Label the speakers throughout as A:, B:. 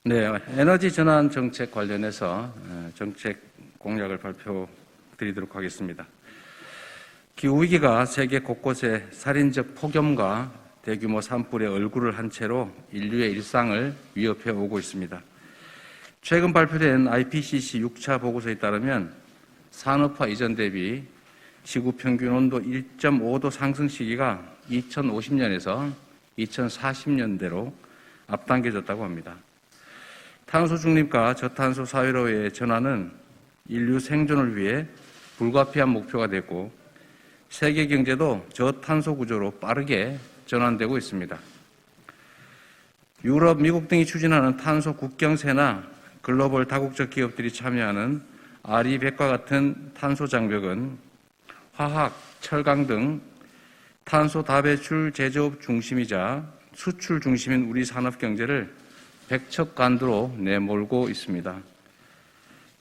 A: 네, 에너지 전환 정책 관련해서 정책 공약을 발표드리도록 하겠습니다. 기후위기가 세계 곳곳에 살인적 폭염과 대규모 산불의 얼굴을 한 채로 인류의 일상을 위협해 오고 있습니다. 최근 발표된 IPCC 6차 보고서에 따르면 산업화 이전 대비 지구 평균 온도 1.5도 상승 시기가 2050년에서 2040년대로 앞당겨졌다고 합니다. 탄소 중립과 저탄소 사회로의 전환은 인류 생존을 위해 불가피한 목표가 되고 세계 경제도 저탄소 구조로 빠르게 전환되고 있습니다. 유럽, 미국 등이 추진하는 탄소 국경세나 글로벌 다국적 기업들이 참여하는 RE100과 같은 탄소 장벽은 화학, 철강 등 탄소 다배출 제조업 중심이자 수출 중심인 우리 산업 경제를 백척간두로 내몰고 있습니다.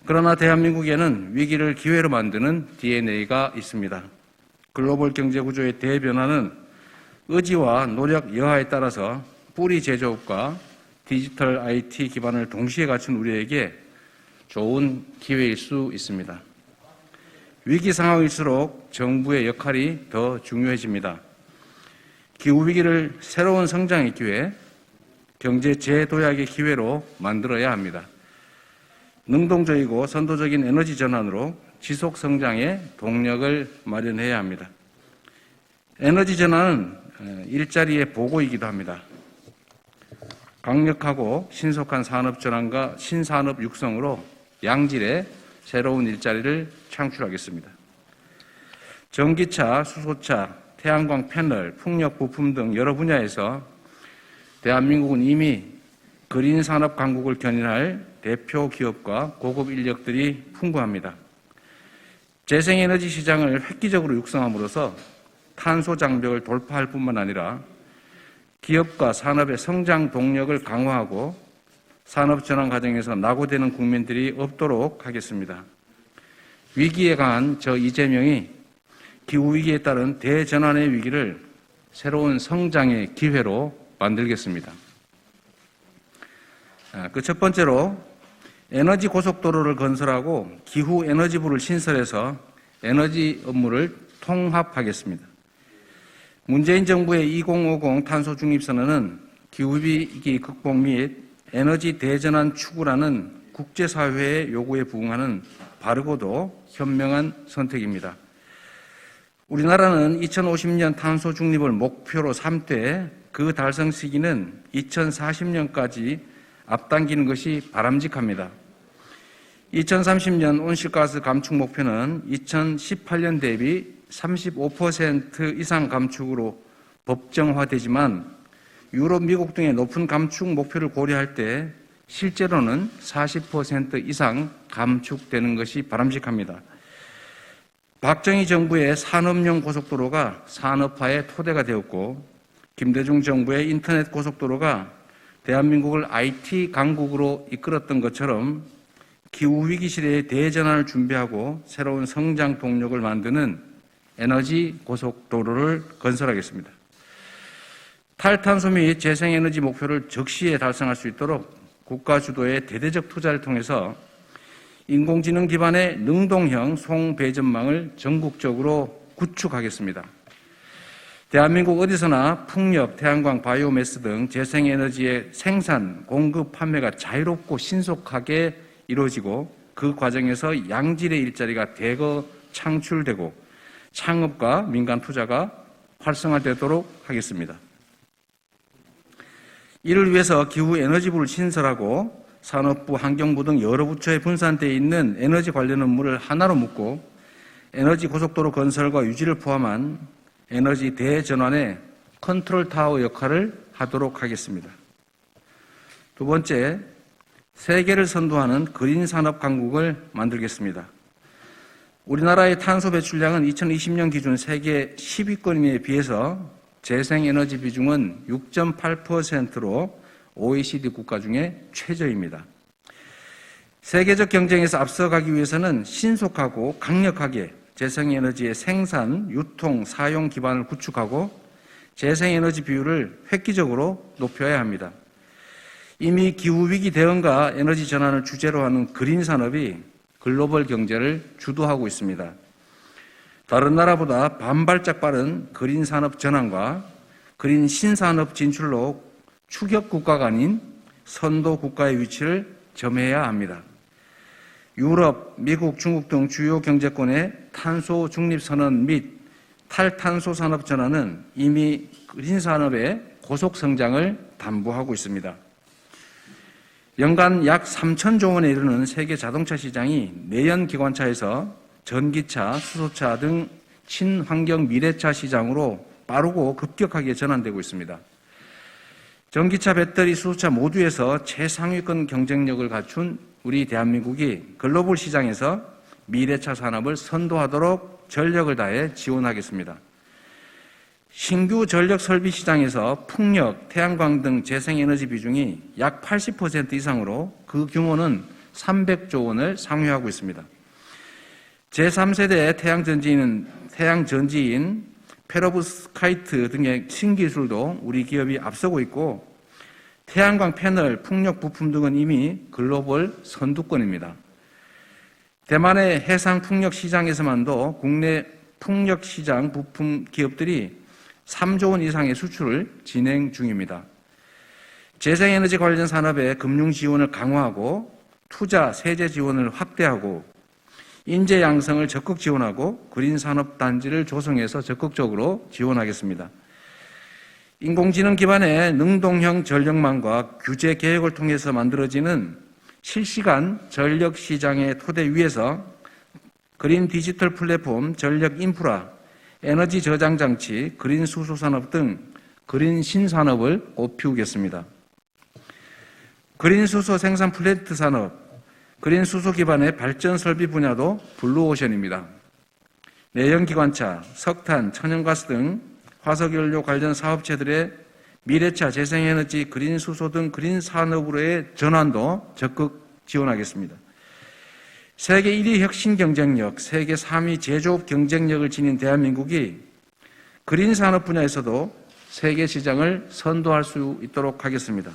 A: 그러나 대한민국에는 위기를 기회로 만드는 DNA가 있습니다. 글로벌 경제 구조의 대변화는 의지와 노력 여하에 따라서 뿌리 제조업과 디지털 IT 기반을 동시에 갖춘 우리에게 좋은 기회일 수 있습니다. 위기 상황일수록 정부의 역할이 더 중요해집니다. 기후위기를 새로운 성장의 기회, 경제 재도약의 기회로 만들어야 합니다. 능동적이고 선도적인 에너지 전환으로 지속 성장의 동력을 마련해야 합니다. 에너지 전환은 일자리의 보고이기도 합니다. 강력하고 신속한 산업 전환과 신산업 육성으로 양질의 새로운 일자리를 창출하겠습니다. 전기차, 수소차, 태양광 패널, 풍력 부품 등 여러 분야에서 대한민국은 이미 그린 산업 강국을 견인할 대표 기업과 고급 인력들이 풍부합니다. 재생에너지 시장을 획기적으로 육성함으로써 탄소 장벽을 돌파할 뿐만 아니라 기업과 산업의 성장 동력을 강화하고 산업 전환 과정에서 낙오되는 국민들이 없도록 하겠습니다. 위기에 강한 저 이재명이 기후위기에 따른 대전환의 위기를 새로운 성장의 기회로 만들겠습니다. 그 첫 번째로 에너지 고속도로를 건설하고 기후 에너지부를 신설해서 에너지 업무를 통합하겠습니다. 문재인 정부의 2050 탄소 중립선언은 기후위기 극복 및 에너지 대전환 추구라는 국제사회의 요구에 부응하는 바르고도 현명한 선택입니다. 우리나라는 2050년 탄소 중립을 목표로 삼되 그 달성 시기는 2040년까지 앞당기는 것이 바람직합니다. 2030년 온실가스 감축 목표는 2018년 대비 35% 이상 감축으로 법정화되지만 유럽, 미국 등의 높은 감축 목표를 고려할 때 실제로는 40% 이상 감축되는 것이 바람직합니다. 박정희 정부의 산업용 고속도로가 산업화의 토대가 되었고 김대중 정부의 인터넷 고속도로가 대한민국을 IT 강국으로 이끌었던 것처럼 기후위기 시대의 대전환을 준비하고 새로운 성장 동력을 만드는 에너지 고속도로를 건설하겠습니다. 탈탄소 및 재생에너지 목표를 적시에 달성할 수 있도록 국가 주도의 대대적 투자를 통해서 인공지능 기반의 능동형 송배전망을 전국적으로 구축하겠습니다. 대한민국 어디서나 풍력, 태양광, 바이오매스 등 재생에너지의 생산, 공급, 판매가 자유롭고 신속하게 이루어지고 그 과정에서 양질의 일자리가 대거 창출되고 창업과 민간 투자가 활성화되도록 하겠습니다. 이를 위해서 기후에너지부를 신설하고 산업부, 환경부 등 여러 부처에 분산되어 있는 에너지 관련 업무를 하나로 묶고 에너지 고속도로 건설과 유지를 포함한 에너지 대전환의 컨트롤 타워 역할을 하도록 하겠습니다. 두 번째, 세계를 선도하는 그린 산업 강국을 만들겠습니다. 우리나라의 탄소 배출량은 2020년 기준 세계 10위권에 비해서 재생에너지 비중은 6.8%로 OECD 국가 중에 최저입니다. 세계적 경쟁에서 앞서가기 위해서는 신속하고 강력하게 재생에너지의 생산, 유통, 사용 기반을 구축하고 재생에너지 비율을 획기적으로 높여야 합니다. 이미 기후위기 대응과 에너지 전환을 주제로 하는 그린 산업이 글로벌 경제를 주도하고 있습니다. 다른 나라보다 반발짝 빠른 그린 산업 전환과 그린 신산업 진출로 추격 국가가 아닌 선도 국가의 위치를 점해야 합니다. 유럽, 미국, 중국 등 주요 경제권의 탄소 중립 선언 및 탈탄소 산업 전환은 이미 그린 산업의 고속 성장을 담보하고 있습니다. 연간 약 3천조 원에 이르는 세계 자동차 시장이 내연 기관차에서 전기차, 수소차 등 친환경 미래차 시장으로 빠르고 급격하게 전환되고 있습니다. 전기차, 배터리, 수소차 모두에서 최상위권 경쟁력을 갖춘 우리 대한민국이 글로벌 시장에서 미래차 산업을 선도하도록 전력을 다해 지원하겠습니다. 신규 전력 설비 시장에서 풍력, 태양광 등 재생에너지 비중이 약 80% 이상으로 그 규모는 300조 원을 상회하고 있습니다. 제3세대 태양전지인 페로브스카이트 등의 신기술도 우리 기업이 앞서고 있고 태양광 패널, 풍력 부품 등은 이미 글로벌 선두권입니다. 대만의 해상 풍력 시장에서만도 국내 풍력 시장 부품 기업들이 3조 원 이상의 수출을 진행 중입니다. 재생에너지 관련 산업의 금융 지원을 강화하고 투자, 세제 지원을 확대하고 인재 양성을 적극 지원하고 그린 산업 단지를 조성해서 적극적으로 지원하겠습니다. 인공지능 기반의 능동형 전력망과 규제 개혁을 통해서 만들어지는 실시간 전력 시장의 토대 위에서 그린 디지털 플랫폼, 전력 인프라, 에너지 저장 장치, 그린 수소 산업 등 그린 신산업을 꽃피우겠습니다. 그린 수소 생산 플랜트 산업, 그린 수소 기반의 발전 설비 분야도 블루오션입니다. 내연기관차, 석탄, 천연가스 등 화석연료 관련 사업체들의 미래차, 재생에너지, 그린 수소 등 그린 산업으로의 전환도 적극 지원하겠습니다. 세계 1위 혁신 경쟁력, 세계 3위 제조업 경쟁력을 지닌 대한민국이 그린 산업 분야에서도 세계 시장을 선도할 수 있도록 하겠습니다.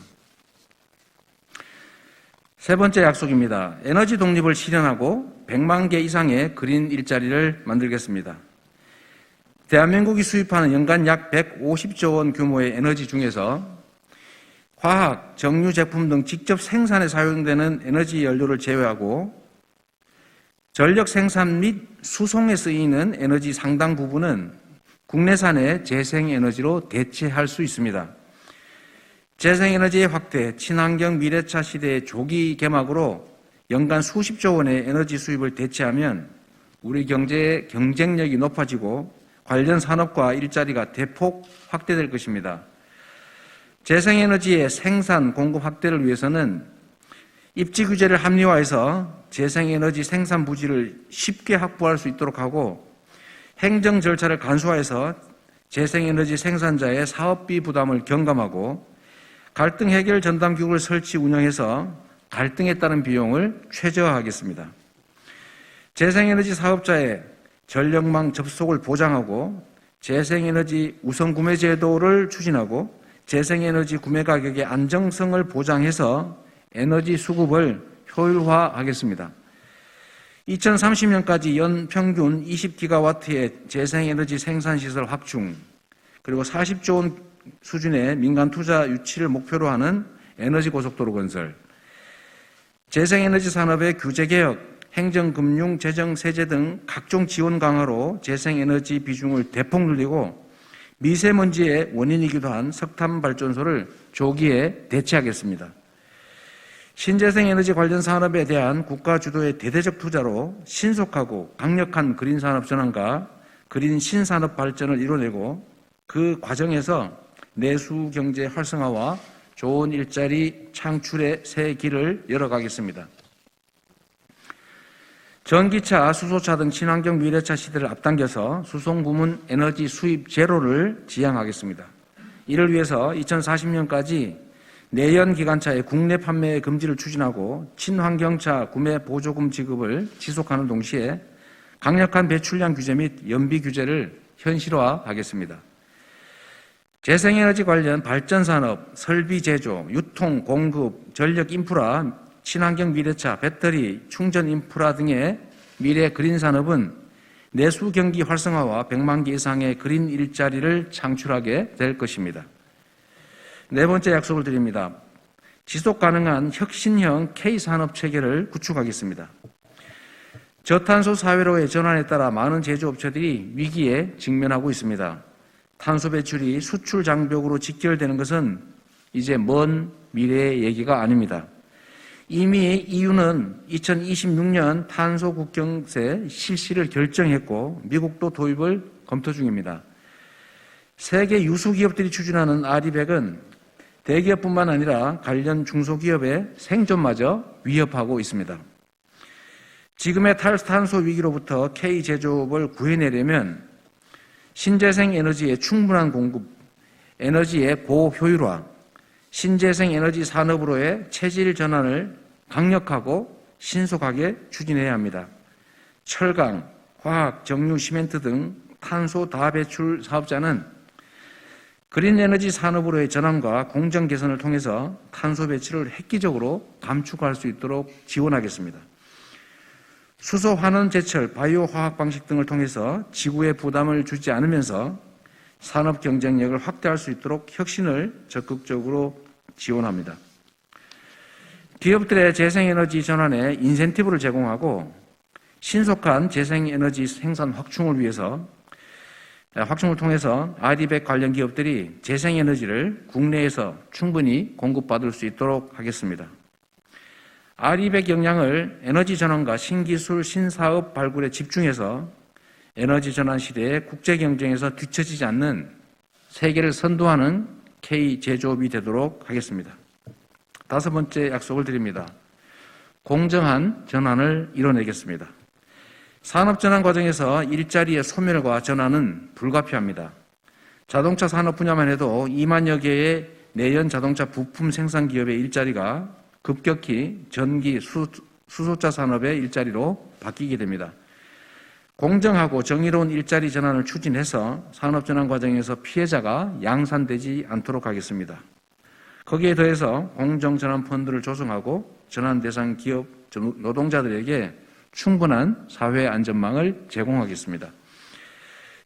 A: 세 번째 약속입니다. 에너지 독립을 실현하고 100만 개 이상의 그린 일자리를 만들겠습니다. 대한민국이 수입하는 연간 약 150조 원 규모의 에너지 중에서 화학, 정유 제품 등 직접 생산에 사용되는 에너지 연료를 제외하고 전력 생산 및 수송에 쓰이는 에너지 상당 부분은 국내산의 재생에너지로 대체할 수 있습니다. 재생에너지의 확대, 친환경 미래차 시대의 조기 개막으로 연간 수십조 원의 에너지 수입을 대체하면 우리 경제의 경쟁력이 높아지고 관련 산업과 일자리가 대폭 확대될 것입니다. 재생에너지의 생산, 공급 확대를 위해서는 입지 규제를 합리화해서 재생에너지 생산 부지를 쉽게 확보할 수 있도록 하고 행정 절차를 간소화해서 재생에너지 생산자의 사업비 부담을 경감하고 갈등 해결 전담기구를 설치 운영해서 갈등에 따른 비용을 최저화하겠습니다. 재생에너지 사업자의 전력망 접속을 보장하고 재생에너지 우선 구매 제도를 추진하고 재생에너지 구매 가격의 안정성을 보장해서 에너지 수급을 효율화하겠습니다. 2030년까지 연 평균 20기가와트의 재생에너지 생산시설 확충, 그리고 40조 원 수준의 민간 투자 유치를 목표로 하는 에너지 고속도로 건설, 재생에너지 산업의 규제 개혁, 행정, 금융, 재정, 세제 등 각종 지원 강화로 재생에너지 비중을 대폭 늘리고 미세먼지의 원인이기도 한 석탄 발전소를 조기에 대체하겠습니다. 신재생에너지 관련 산업에 대한 국가 주도의 대대적 투자로 신속하고 강력한 그린 산업 전환과 그린 신산업 발전을 이뤄내고 그 과정에서 내수 경제 활성화와 좋은 일자리 창출의 새 길을 열어가겠습니다. 전기차, 수소차 등 친환경 미래차 시대를 앞당겨서 수송 부문 에너지 수입 제로를 지향하겠습니다. 이를 위해서 2040년까지 내연 기관차의 국내 판매 금지를 추진하고 친환경차 구매 보조금 지급을 지속하는 동시에 강력한 배출량 규제 및 연비 규제를 현실화하겠습니다. 재생에너지 관련 발전산업, 설비 제조, 유통, 공급, 전력 인프라, 친환경 미래차, 배터리, 충전 인프라 등의 미래 그린 산업은 내수 경기 활성화와 100만 개 이상의 그린 일자리를 창출하게 될 것입니다. 네 번째 약속을 드립니다. 지속 가능한 혁신형 K산업 체계를 구축하겠습니다. 저탄소 사회로의 전환에 따라 많은 제조업체들이 위기에 직면하고 있습니다. 탄소 배출이 수출 장벽으로 직결되는 것은 이제 먼 미래의 얘기가 아닙니다. 이미 EU는 2026년 탄소 국경세 실시를 결정했고 미국도 도입을 검토 중입니다. 세계 유수 기업들이 추진하는 RE100은 대기업뿐만 아니라 관련 중소기업의 생존마저 위협하고 있습니다. 지금의 탈탄소 위기로부터 K 제조업을 구해내려면 신재생 에너지의 충분한 공급, 에너지의 고효율화, 신재생 에너지 산업으로의 체질 전환을 강력하고 신속하게 추진해야 합니다. 철강, 화학, 정유, 시멘트 등 탄소 다배출 사업자는 그린 에너지 산업으로의 전환과 공정 개선을 통해서 탄소 배출을 획기적으로 감축할 수 있도록 지원하겠습니다. 수소 환원 제철, 바이오 화학 방식 등을 통해서 지구에 부담을 주지 않으면서 산업 경쟁력을 확대할 수 있도록 혁신을 적극적으로 지원합니다. 기업들의 재생에너지 전환에 인센티브를 제공하고 신속한 재생에너지 생산 확충을 통해서 RE100 관련 기업들이 재생에너지를 국내에서 충분히 공급받을 수 있도록 하겠습니다. RE100 역량을 에너지 전환과 신기술, 신사업 발굴에 집중해서 에너지 전환 시대의 국제 경쟁에서 뒤처지지 않는 세계를 선도하는 K 제조업이 되도록 하겠습니다. 다섯 번째 약속을 드립니다. 공정한 전환을 이뤄내겠습니다. 산업전환 과정에서 일자리의 소멸과 전환은 불가피합니다. 자동차 산업 분야만 해도 2만여 개의 내연 자동차 부품 생산 기업의 일자리가 급격히 전기, 수소차 산업의 일자리로 바뀌게 됩니다. 공정하고 정의로운 일자리 전환을 추진해서 산업전환 과정에서 피해자가 양산되지 않도록 하겠습니다. 거기에 더해서 공정전환펀드를 조성하고 전환 대상 기업 노동자들에게 충분한 사회 안전망을 제공하겠습니다.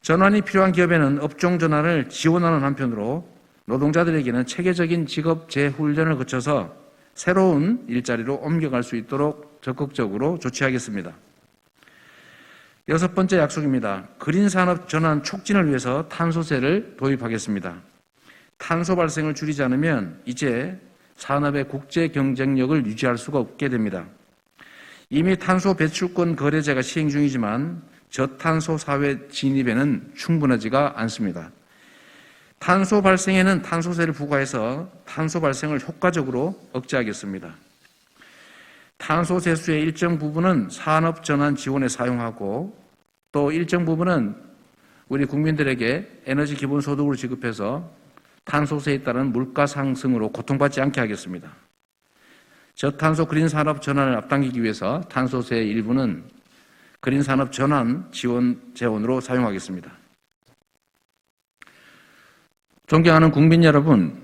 A: 전환이 필요한 기업에는 업종 전환을 지원하는 한편으로 노동자들에게는 체계적인 직업 재훈련을 거쳐서 새로운 일자리로 옮겨갈 수 있도록 적극적으로 조치하겠습니다. 여섯 번째 약속입니다. 그린 산업 전환 촉진을 위해서 탄소세를 도입하겠습니다. 탄소 발생을 줄이지 않으면 이제 산업의 국제 경쟁력을 유지할 수가 없게 됩니다. 이미 탄소 배출권 거래제가 시행 중이지만 저탄소 사회 진입에는 충분하지가 않습니다. 탄소 발생에는 탄소세를 부과해서 탄소 발생을 효과적으로 억제하겠습니다. 탄소 세수의 일정 부분은 산업 전환 지원에 사용하고 또 일정 부분은 우리 국민들에게 에너지 기본소득으로 지급해서 탄소세에 따른 물가 상승으로 고통받지 않게 하겠습니다. 저탄소 그린 산업 전환을 앞당기기 위해서 탄소세의 일부는 그린 산업 전환 지원 재원으로 사용하겠습니다. 존경하는 국민 여러분,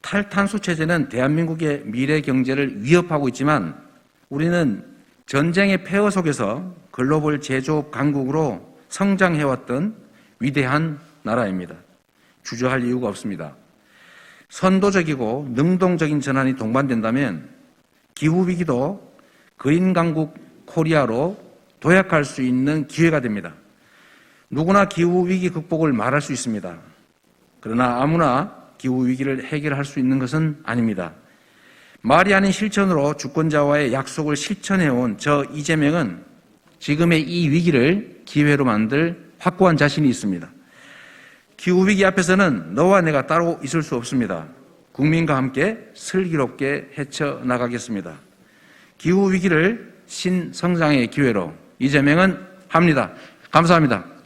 A: 탈탄소 체제는 대한민국의 미래 경제를 위협하고 있지만 우리는 전쟁의 폐허 속에서 글로벌 제조업 강국으로 성장해왔던 위대한 나라입니다. 주저할 이유가 없습니다. 선도적이고 능동적인 전환이 동반된다면 기후위기도 그린 강국 코리아로 도약할 수 있는 기회가 됩니다. 누구나 기후위기 극복을 말할 수 있습니다. 그러나 아무나 기후위기를 해결할 수 있는 것은 아닙니다. 말이 아닌 실천으로 주권자와의 약속을 실천해온 저 이재명은 지금의 이 위기를 기회로 만들 확고한 자신이 있습니다. 기후위기 앞에서는 너와 내가 따로 있을 수 없습니다. 국민과 함께 슬기롭게 헤쳐나가겠습니다. 기후위기를 신성장의 기회로 이재명은 합니다. 감사합니다.